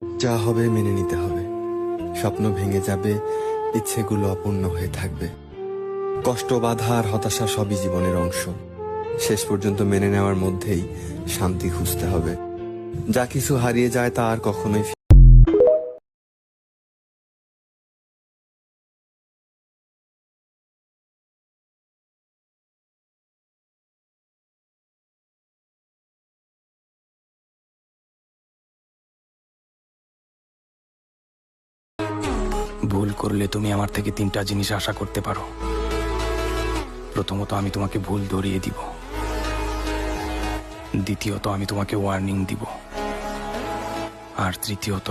যা হবে মেনে নিতে হবে। স্বপ্ন ভেঙে যাবে, ইচ্ছেগুলো অপূর্ণ হয়ে থাকবে। কষ্ট, বাধা আর হতাশা সবই জীবনের অংশ। শেষ পর্যন্ত মেনে নেওয়ার মধ্যেই শান্তি খুঁজতে হবে। যা কিছু হারিয়ে যায় তা আর কখনোই ভুল করলে তুমি আমার থেকে 3টা জিনিস আশা করতে পারো। প্রথমত, আমি তোমাকে ভুল ধরিয়ে দিব। দ্বিতীয়ত, আমি তোমাকে ওয়ার্নিং দিব। আর তৃতীয়ত,